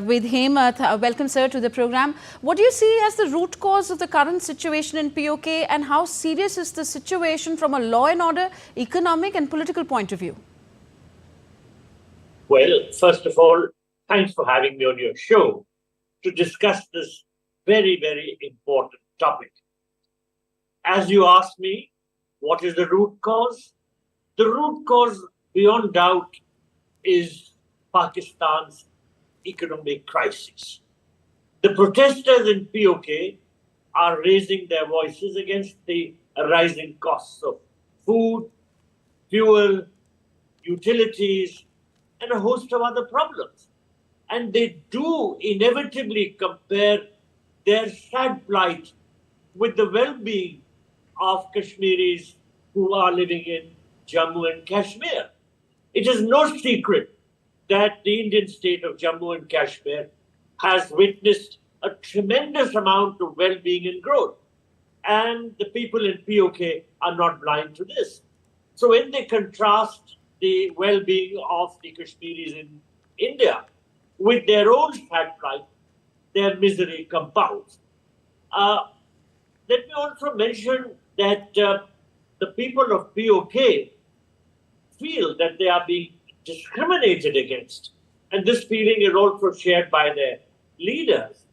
[SPEAKER 1] with him. Welcome, sir, to the program. What do you see as the root cause of the current situation in POK, and how serious is the situation from a law and order, economic and political point of view?
[SPEAKER 20] Well, first of all, thanks for having me on your show to discuss this very, very important topic. As you asked me, what is the root cause? The root cause, beyond doubt, is Pakistan's economic crisis. The protesters in POK are raising their voices against the rising costs of food, fuel, utilities, and a host of other problems. And they do inevitably compare their sad plight with the well-being of Kashmiris who are living in Jammu and Kashmir. It is no secret that the Indian state of Jammu and Kashmir has witnessed a tremendous amount of well-being and growth. And the people in POK are not blind to this. So when they contrast the well-being of the Kashmiris in India with their own sad plight, their misery compounds. Let me also mention that the people of POK feel that they are being discriminated against. And this feeling is also shared by their leaders.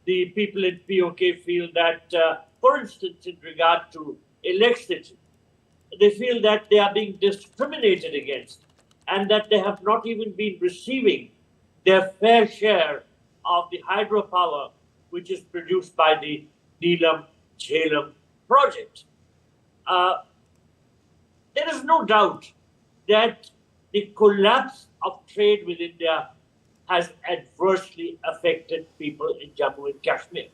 [SPEAKER 20] The people in POK feel that, for instance, in regard to electricity, they feel that they are being discriminated against and that they have not even been receiving their fair share of the hydropower which is produced by the Neelam-Jhelum project. There is no doubt that the collapse of trade with India has adversely affected people in Jammu and Kashmir.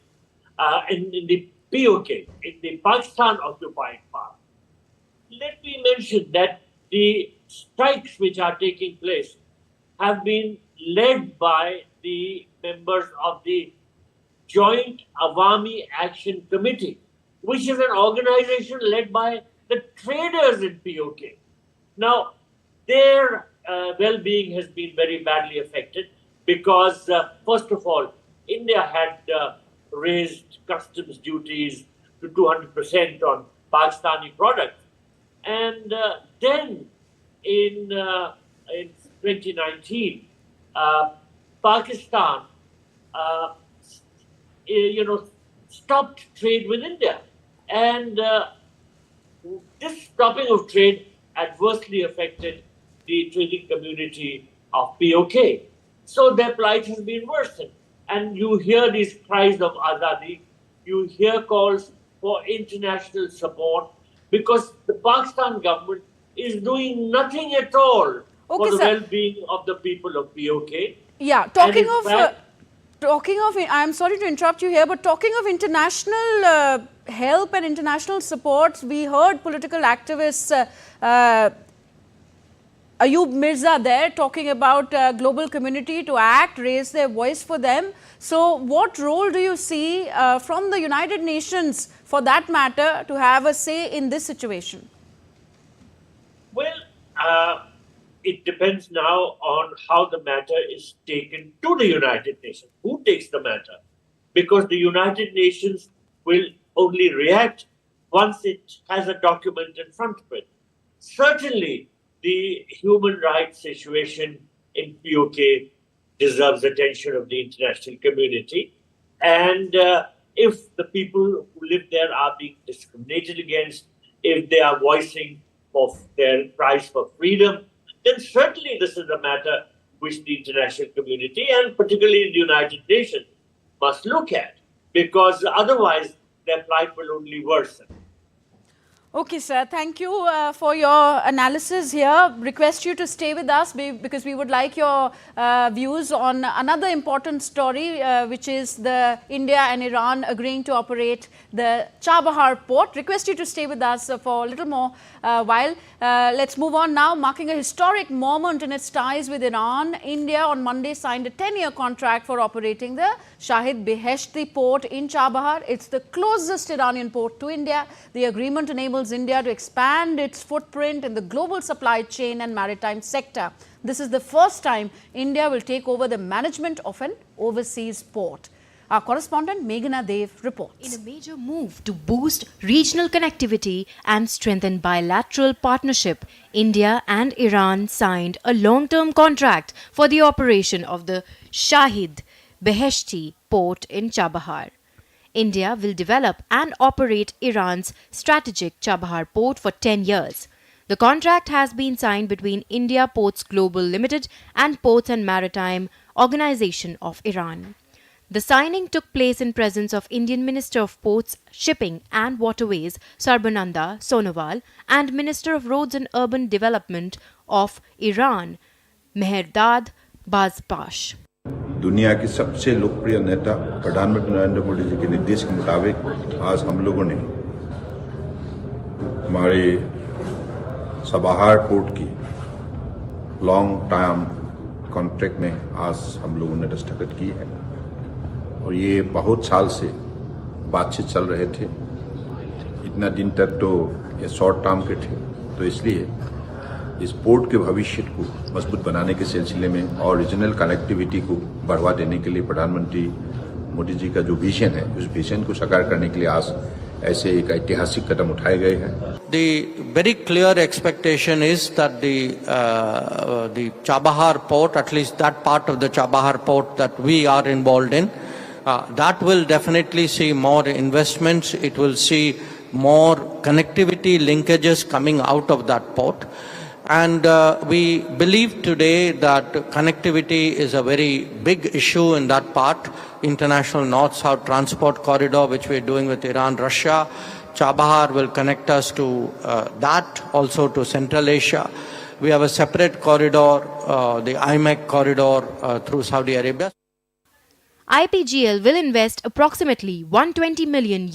[SPEAKER 20] In the POK, in the Pakistan-occupied part. Let me mention that the strikes which are taking place have been led by the members of the Joint Awami Action Committee, which is an organization led by the traders in POK. Now, their well-being has been very badly affected because, first of all, India had raised customs duties to 200% on Pakistani products. And then in 2019, Pakistan stopped trade with India. And this stopping of trade adversely affected the trading community of POK. So their plight has been worsened. And you hear these cries of Azadi, you hear calls for international support, because the Pakistan government is doing nothing at all for the well-being of the people of POK.
[SPEAKER 1] Yeah, talking of, I'm sorry to interrupt you here, but talking of international help and international support, we heard political activists Ayub Mirza there talking about global community to act, raise their voice for them. So what role do you see from the United Nations, for that matter, to have a say in this situation?
[SPEAKER 20] Well, it depends now on how the matter is taken to the United Nations. Who takes the matter? Because the United Nations will only react once it has a document in front of it. Certainly, the human rights situation in POK deserves attention of the international community. And if the people who live there are being discriminated against, if they are voicing of their cries for freedom, then certainly this is a matter which the international community and particularly the United Nations must look at, because otherwise their plight will only worsen.
[SPEAKER 1] Okay, sir. Thank you for your analysis here. Request you to stay with us because we would like your views on another important story, which is the India and Iran agreeing to operate the Chabahar port. Request you to stay with us for a little more while. Let's move on now. Marking a historic moment in its ties with Iran, India on Monday signed a 10-year contract for operating the Shahid Beheshti port in Chabahar. It's the closest Iranian port to India. The agreement enables India to expand its footprint in the global supply chain and maritime sector. This is the first time India will take over the management of an overseas port. Our correspondent Meghana Dev reports.
[SPEAKER 21] In a major move to boost regional connectivity and strengthen bilateral partnership, India and Iran signed a long-term contract for the operation of the Shahid Beheshti port in Chabahar. India will develop and operate Iran's strategic Chabahar port for 10 years. The contract has been signed between India Ports Global Limited and Ports and Maritime Organization of Iran. The signing took place in presence of Indian Minister of Ports, Shipping and Waterways Sarbananda Sonowal and Minister of Roads and Urban Development of Iran Mehrdad Bazbash.
[SPEAKER 22] दुनिया की सबसे लोकप्रिय नेता प्रधानमंत्री नरेंद्र मोदी जी के निर्देश के मुताबिक आज हम लोगों ने हमारे चबाहार पोर्ट की लॉन्ग टर्म कॉन्ट्रैक्ट में आज हम लोगों ने दस्तखत की है और ये बहुत साल से बातचीत चल रहे थे। इतना दिन तक तो ये शॉर्ट टर्म के थे, तो इसलिए इस पोर्ट के भविष्य को मजबूत बनाने के सिलसिले में और रीजनल कनेक्टिविटी को बढ़ावा देने के लिए प्रधानमंत्री मोदी जी का जो विजन है, उस विजन को साकार करने के लिए आज ऐसे एक ऐतिहासिक कदम उठाए गए हैं।
[SPEAKER 19] The very clear expectation is that the Chabahar port, at least that part of the Chabahar port that we are involved in, that will definitely see more investments. It will see more connectivity linkages coming out of that port. And we believe today that connectivity is a very big issue in that part. International North-South Transport Corridor, which we are doing with Iran, Russia. Chabahar will connect us to that, also to Central Asia. We have a separate corridor, the IMEC corridor through Saudi Arabia.
[SPEAKER 21] IPGL will invest approximately $120 million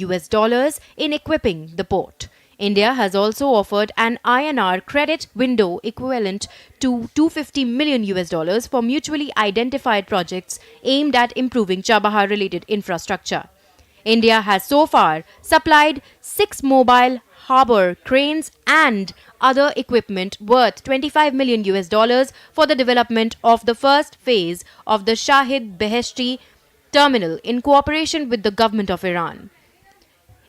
[SPEAKER 21] in equipping the port. India has also offered an INR credit window equivalent to $250 million for mutually identified projects aimed at improving Chabahar-related infrastructure. India has so far supplied 6 mobile harbour cranes and other equipment worth $25 million for the development of the first phase of the Shahid Beheshti terminal in cooperation with the government of Iran.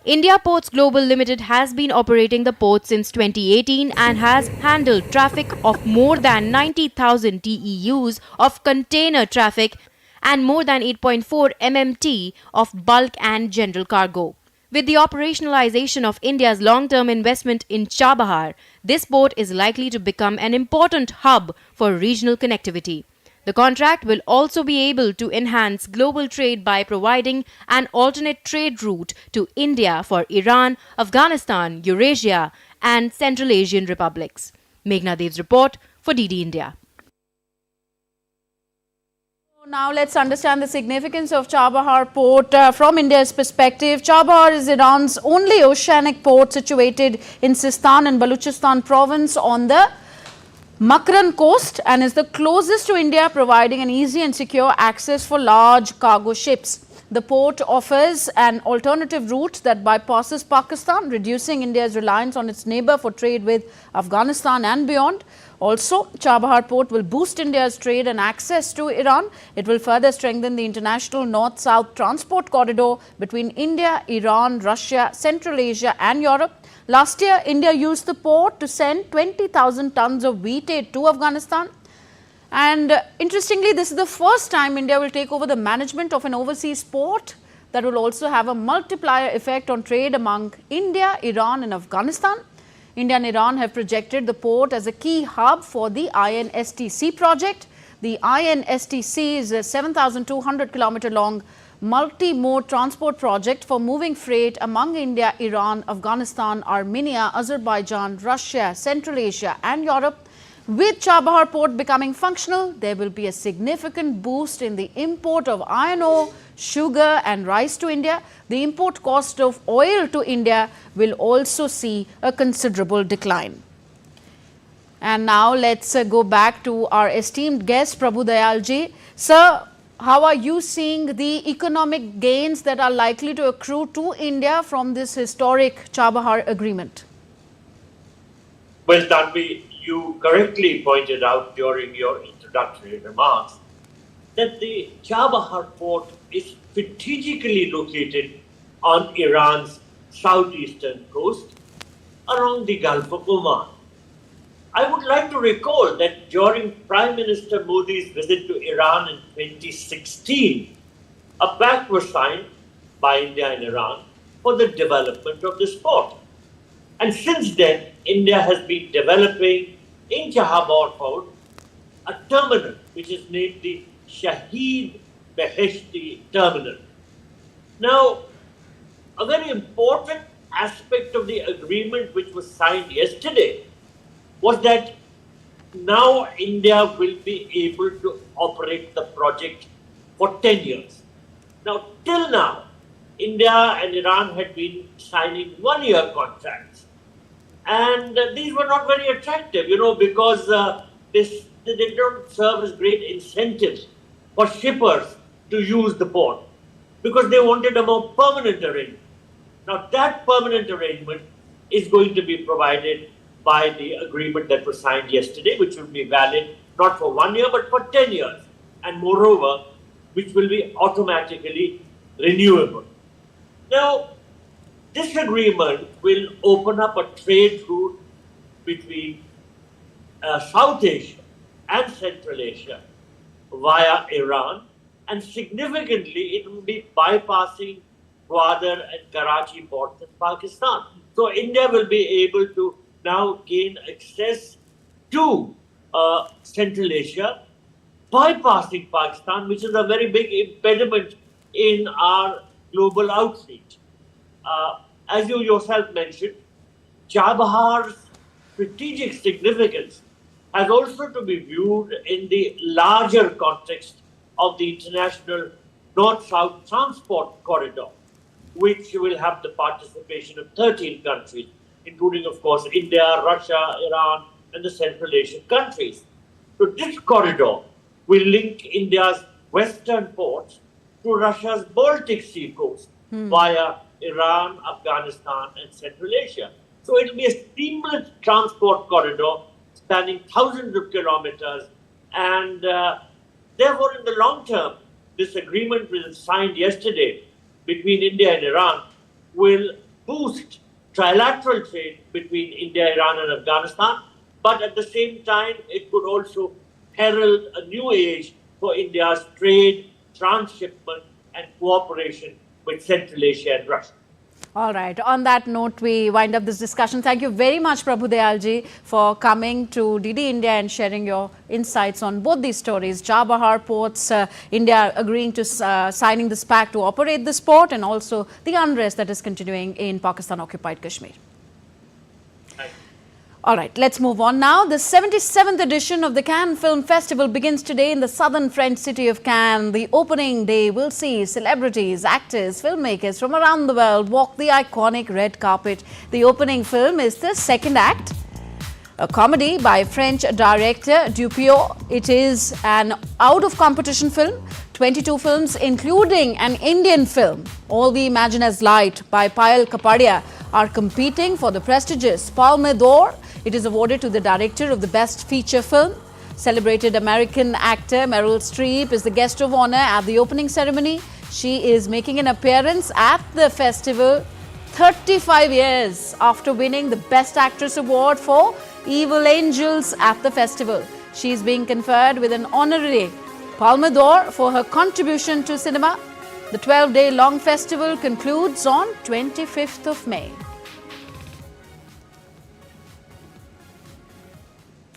[SPEAKER 21] India Ports Global Limited has been operating the port since 2018 and has handled traffic of more than 90,000 TEUs of container traffic and more than 8.4 MMT of bulk and general cargo. With the operationalization of India's long-term investment in Chabahar, this port is likely to become an important hub for regional connectivity. The contract will also be able to enhance global trade by providing an alternate trade route to India for Iran, Afghanistan, Eurasia and Central Asian republics. Meghna Dev's report for DD India.
[SPEAKER 1] Now let's understand the significance of Chabahar port from India's perspective. Chabahar is Iran's only oceanic port situated in Sistan and Baluchistan province on the Makran coast and is the closest to India, providing an easy and secure access for large cargo ships. The port offers an alternative route that bypasses Pakistan, reducing India's reliance on its neighbor for trade with Afghanistan and beyond. Also, Chabahar port will boost India's trade and access to Iran. It will further strengthen the international north-south transport corridor between India, Iran, Russia, Central Asia and Europe. Last year, India used the port to send 20,000 tons of wheat aid to Afghanistan. And interestingly, this is the first time India will take over the management of an overseas port that will also have a multiplier effect on trade among India, Iran and Afghanistan. India and Iran have projected the port as a key hub for the INSTC project. The INSTC is a 7,200 kilometer long multi-mode transport project for moving freight among India, Iran, Afghanistan, Armenia, Azerbaijan, Russia, Central Asia and Europe. With Chabahar port becoming functional, there will be a significant boost in the import of iron ore, sugar and rice to India. The import cost of oil to India will also see a considerable decline. And now let's go back to our esteemed guest, Prabhu Dayal ji. Sir, how are you seeing the economic gains that are likely to accrue to India from this historic Chabahar agreement?
[SPEAKER 20] Well, Tanvi, you correctly pointed out during your introductory remarks that the Chabahar port is strategically located on Iran's southeastern coast around the Gulf of Oman. I would like to recall that during Prime Minister Modi's visit to Iran in 2016, a pact was signed by India and Iran for the development of this port. And since then, India has been developing in Chabahar port a terminal which is named the Shahid Beheshti terminal. Now, a very important aspect of the agreement which was signed yesterday was that now India will be able to operate the project for 10 years. Now, till now, India and Iran had been signing one-year contracts. And these were not very attractive, because they don't serve as great incentives for shippers to use the port, because they wanted a more permanent arrangement. Now, that permanent arrangement is going to be provided by the agreement that was signed yesterday, which will be valid not for 1 year, but for 10 years. And moreover, which will be automatically renewable. Now, this agreement will open up a trade route between South Asia and Central Asia via Iran, and significantly it will be bypassing Gwadar and Karachi ports in Pakistan. So India will be able to now gain access to Central Asia, bypassing Pakistan, which is a very big impediment in our global outreach. As you yourself mentioned, Chabahar's strategic significance has also to be viewed in the larger context of the international north-south transport corridor, which will have the participation of 13 countries, including, of course, India, Russia, Iran, and the Central Asian countries. So this corridor will link India's western ports to Russia's Baltic Sea coast via Iran, Afghanistan, and Central Asia. So it will be a seamless transport corridor spanning thousands of kilometers. And therefore, in the long term, this agreement which was signed yesterday between India and Iran will boost trilateral trade between India, Iran, and Afghanistan. But at the same time, it could also herald a new age for India's trade, transshipment, and cooperation with Central Asia and Russia.
[SPEAKER 1] All right. On that note, we wind up this discussion. Thank you very much, Prabhu Dayal ji, for coming to DD India and sharing your insights on both these stories. Chabahar ports, India agreeing to signing this pact to operate this port, and also the unrest that is continuing in Pakistan-occupied Kashmir. All right, let's move on now. The 77th edition of the Cannes Film Festival begins today in the southern French city of Cannes. The opening day will see celebrities, actors, filmmakers from around the world walk the iconic red carpet. The opening film is the second act, a comedy by French director Dupieux. It is an out-of-competition film. 22 films, including an Indian film, All We Imagine as Light by Payal Kapadia, are competing for the prestigious Palme d'Or. It is awarded to the director of the Best Feature Film. Celebrated American actor Meryl Streep is the guest of honor at the opening ceremony. She is making an appearance at the festival 35 years after winning the Best Actress Award for Evil Angels at the festival. She is being conferred with an honorary Palme d'Or for her contribution to cinema. The 12-day long festival concludes on 25th of May.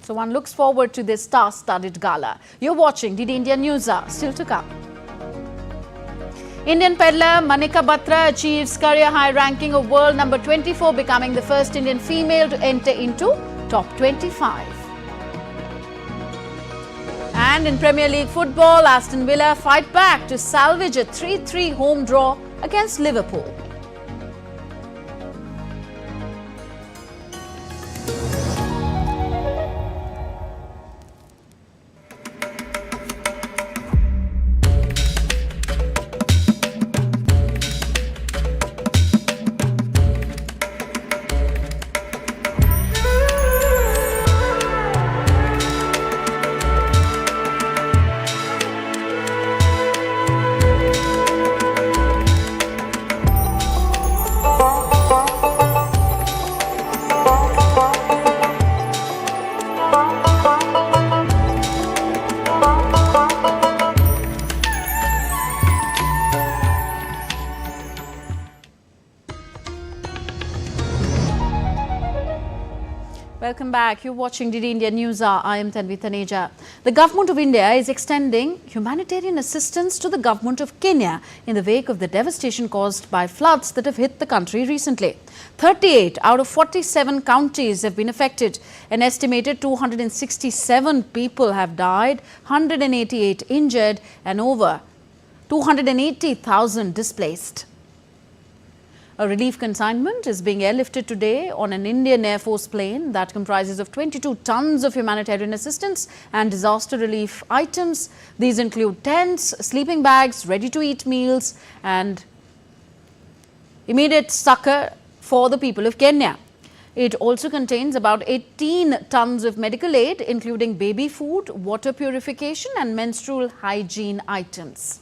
[SPEAKER 1] So one looks forward to this star-studded gala. You're watching DD India NewsHour. Still to come. Indian peddler Manika Batra achieves career high ranking of world number 24, becoming the first Indian female to enter into top 25. And in Premier League football, Aston Villa fight back to salvage a 3-3 home draw against Liverpool. Welcome back. You're watching DD India NewsHour. I am Tanvi Taneja. The government of India is extending humanitarian assistance to the government of Kenya in the wake of the devastation caused by floods that have hit the country recently. 38 out of 47 counties have been affected. An estimated 267 people have died, 188 injured, and over 280,000 displaced. A relief consignment is being airlifted today on an Indian Air Force plane that comprises of 22 tons of humanitarian assistance and disaster relief items. These include tents, sleeping bags, ready-to-eat meals, and immediate succor for the people of Kenya. It also contains about 18 tons of medical aid, including baby food, water purification, and menstrual hygiene items.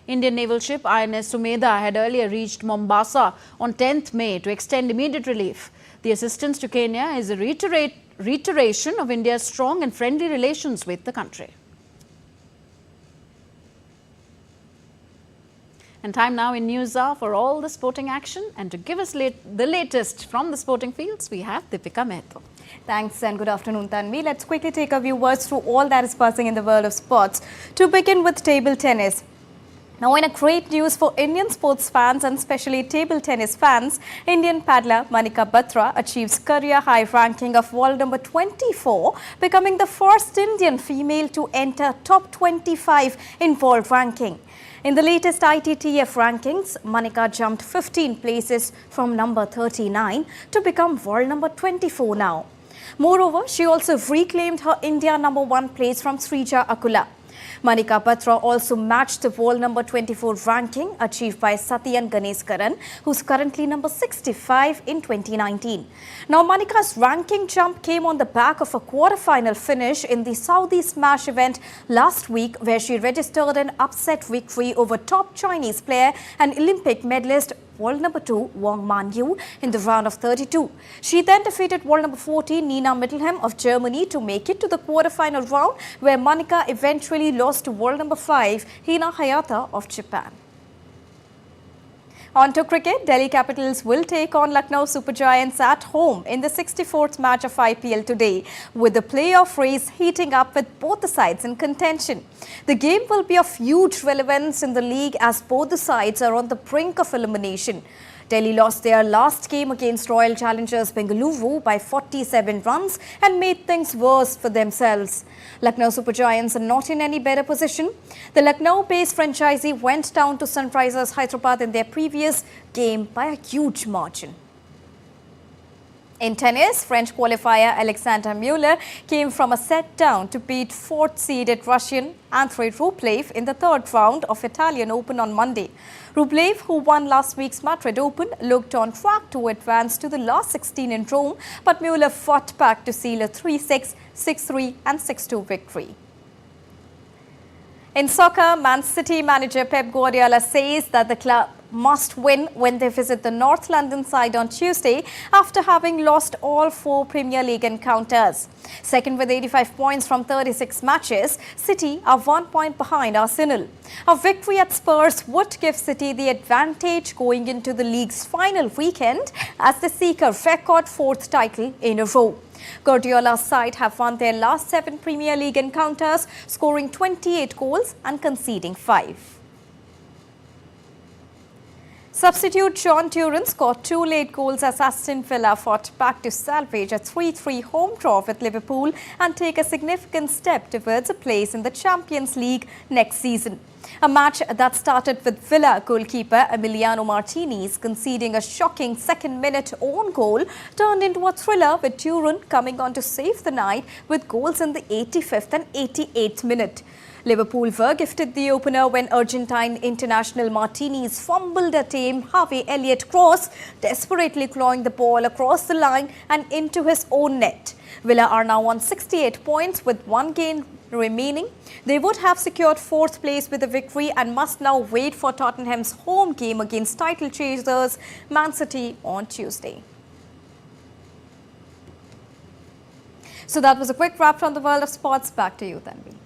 [SPEAKER 1] Indian naval ship INS Sumedha had earlier reached Mombasa on 10th May to extend immediate relief. The assistance to Kenya is a reiteration of India's strong and friendly relations with the country. And time now in NewsHour for all the sporting action. And to give us the latest from the sporting fields, we have Deepika Mehta.
[SPEAKER 2] Thanks and good afternoon, Tanvi. Let's quickly take our viewers through all that is passing in the world of sports. To begin with table tennis. Now, in a great news for Indian sports fans and especially table tennis fans, Indian paddler Manika Batra achieves career high ranking of world number 24, becoming the first Indian female to enter top 25 in world ranking. In the latest ITTF rankings, Manika jumped 15 places from number 39 to become world number 24 now. Moreover, she also reclaimed her India number 1 place from Srija Akula. Manika Batra also matched the world number 24 ranking achieved by Satyan Ganeskaran, who's currently number 65 in 2019. Now, Manika's ranking jump came on the back of a quarter-final finish in the Saudi Smash event last week, where she registered an upset victory over top Chinese player and Olympic medalist world number 2 Wang Manyu in the round of 32. She then defeated world number 14 Nina Mittelheim of Germany to make it to the quarter-final round, where Manika eventually lost to world number 5 Hina Hayata of Japan. On to cricket, Delhi Capitals will take on Lucknow Super Giants at home in the 64th match of IPL today, with the playoff race heating up with both the sides in contention. The game will be of huge relevance in the league as both the sides are on the brink of elimination. Delhi lost their last game against Royal Challengers Bengaluru by 47 runs and made things worse for themselves. Lucknow Super Giants are not in any better position. The Lucknow-based franchisee went down to Sunrisers Hyderabad in their previous game by a huge margin. In tennis, French qualifier Alexander Muller came from a set down to beat 4th-seeded Russian Andrei Rublev in the third round of Italian Open on Monday. Rublev, who won last week's Madrid Open, looked on track to advance to the last 16 in Rome, but Muller fought back to seal a 3-6, 6-3 and 6-2 victory. In soccer, Man City manager Pep Guardiola says that the club must win when they visit the North London side on Tuesday after having lost all 4 Premier League encounters. Second with 85 points from 36 matches, City are 1 point behind Arsenal. A victory at Spurs would give City the advantage going into the league's final weekend as they seek a record 4th title in a row. Guardiola's side have won their last 7 Premier League encounters, scoring 28 goals and conceding 5. Substitute John Turin scored 2 late goals as Aston Villa fought back to salvage a 3-3 home draw with Liverpool and take a significant step towards a place in the Champions League next season. A match that started with Villa goalkeeper Emiliano Martinez conceding a shocking second-minute own goal turned into a thriller with Turin coming on to save the night with goals in the 85th and 88th minute. Liverpool were gifted the opener when Argentine international Martinez fumbled a tame Harvey Elliott cross, desperately clawing the ball across the line and into his own net. Villa are now on 68 points with 1 game remaining. They would have secured 4th place with a victory and must now wait for Tottenham's home game against title chasers Man City on Tuesday. So that was a quick wrap from the world of sports. Back to you, Tanvi.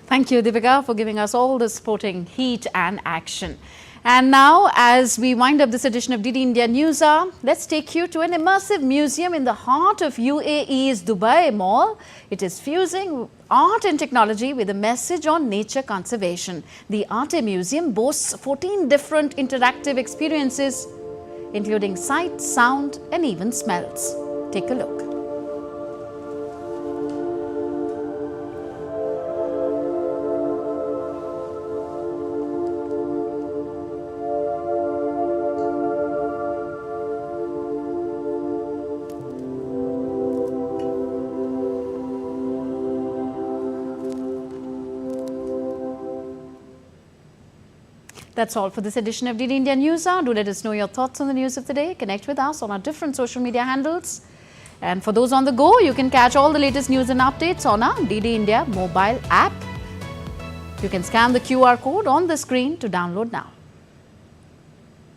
[SPEAKER 1] Thank you, Deepika, for giving us all the sporting heat and action. And now, as we wind up this edition of DD India NewsHour, let's take you to an immersive museum in the heart of UAE's Dubai Mall. It is fusing art and technology with a message on nature conservation. The Arte Museum boasts 14 different interactive experiences, including sight, sound, and even smells. Take a look. That's all for this edition of DD India NewsHour. Do let us know your thoughts on the news of the day. Connect with us on our different social media handles. And for those on the go, you can catch all the latest news and updates on our DD India mobile app. You can scan the QR code on the screen to download now.